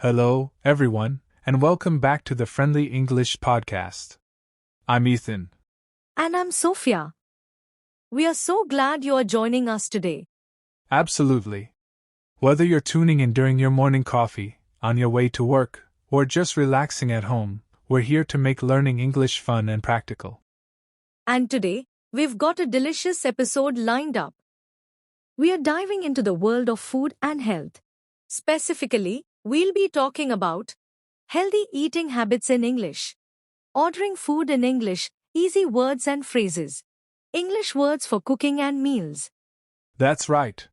Hello, everyone, and welcome back to the Friendly English Podcast. I'm Ethan. And I'm Sophia. We are so glad you are joining us today. Absolutely. Whether you're tuning in during your morning coffee, on your way to work, or just relaxing at home, we're here to make learning English fun and practical. And today, we've got a delicious episode lined up. We are diving into the world of food and health. Specifically, we'll be talking about healthy eating habits in English, ordering food in English, easy words and phrases, English words for cooking and meals. That's right.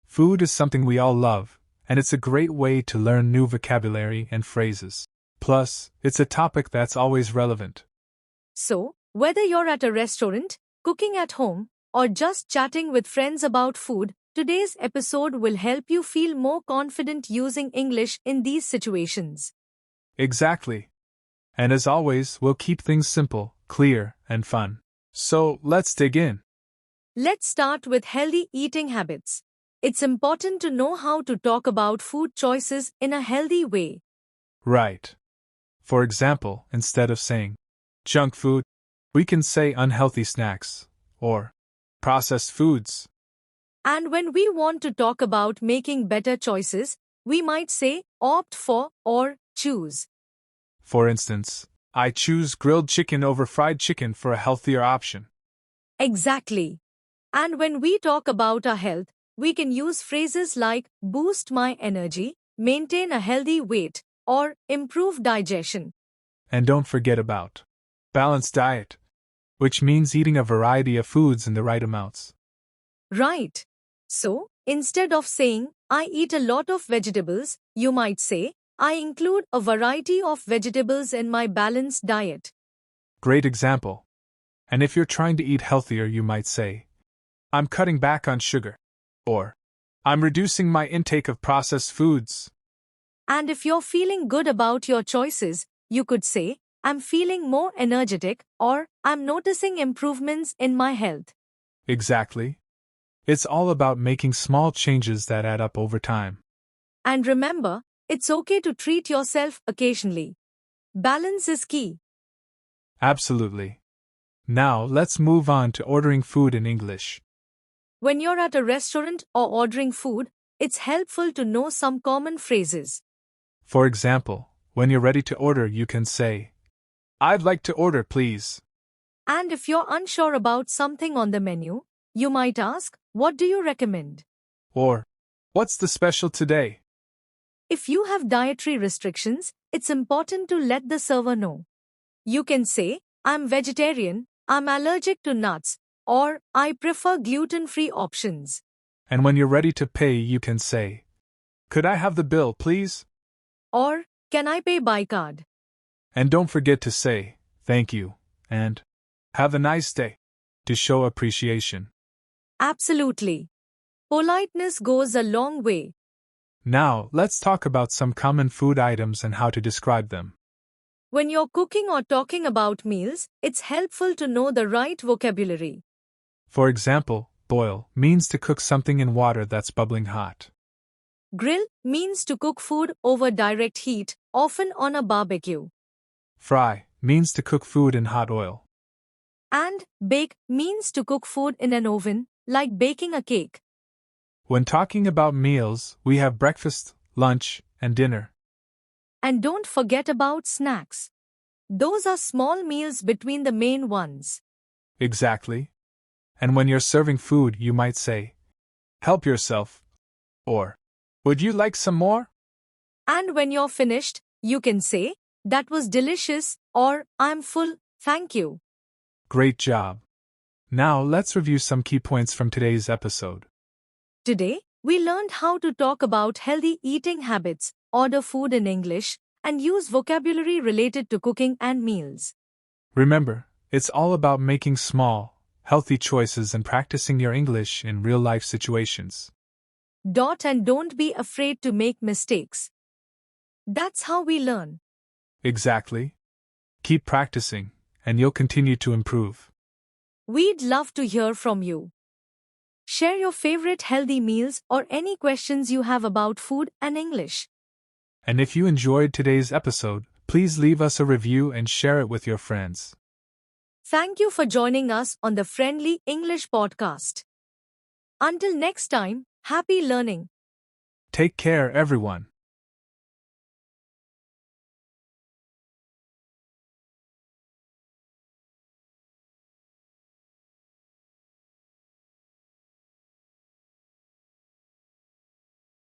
Food is something we all love, and it's a great way to learn new vocabulary and phrases. Plus, it's a topic that's always relevant. So, whether you're at a restaurant, cooking at home, or just chatting with friends about food, today's episode will help you feel more confident using English in these situations. Exactly. And as always, we'll keep things simple, clear, and fun. So, let's dig in. Let's start with healthy eating habits. It's important to know how to talk about food choices in a healthy way. Right. For example, instead of saying junk food, we can say unhealthy snacks or processed foods. And when we want to talk about making better choices, we might say opt for or choose. For instance, I choose grilled chicken over fried chicken for a healthier option. Exactly. And when we talk about our health, we can use phrases like boost my energy, maintain a healthy weight, or improve digestion. And don't forget about balanced diet, which means eating a variety of foods in the right amounts. Right. So, instead of saying, I eat a lot of vegetables, you might say, I include a variety of vegetables in my balanced diet. Great example. And if you're trying to eat healthier, you might say, I'm cutting back on sugar. Or, I'm reducing my intake of processed foods. And if you're feeling good about your choices, you could say, I'm feeling more energetic, or I'm noticing improvements in my health. Exactly. It's all about making small changes that add up over time. And remember, it's okay to treat yourself occasionally. Balance is key. Absolutely. Now, let's move on to ordering food in English. When you're at a restaurant or ordering food, it's helpful to know some common phrases. For example, when you're ready to order, you can say, I'd like to order, please. And if you're unsure about something on the menu, you might ask, what do you recommend? Or, what's the special today? If you have dietary restrictions, it's important to let the server know. You can say, I'm vegetarian, I'm allergic to nuts, or I prefer gluten-free options. And when you're ready to pay, you can say, Could I have the bill, please? Or, can I pay by card? And don't forget to say, thank you, and have a nice day, to show appreciation. Absolutely. Politeness goes a long way. Now, let's talk about some common food items and how to describe them. When you're cooking or talking about meals, it's helpful to know the right vocabulary. For example, boil means to cook something in water that's bubbling hot. Grill means to cook food over direct heat, often on a barbecue. Fry means to cook food in hot oil. And bake means to cook food in an oven, like baking a cake. When talking about meals, we have breakfast, lunch, and dinner. And don't forget about snacks. Those are small meals between the main ones. Exactly. And when you're serving food, you might say, help yourself. Or, would you like some more? And when you're finished, you can say, that was delicious, or I'm full, thank you. Great job. Now let's review some key points from today's episode. Today, we learned how to talk about healthy eating habits, order food in English, and use vocabulary related to cooking and meals. Remember, it's all about making small, healthy choices and practicing your English in real-life situations. And don't be afraid to make mistakes. That's how we learn. Exactly. Keep practicing, and you'll continue to improve. We'd love to hear from you. Share your favorite healthy meals or any questions you have about food and English. And if you enjoyed today's episode, please leave us a review and share it with your friends. Thank you for joining us on the Friendly English Podcast. Until next time, happy learning. Take care, everyone.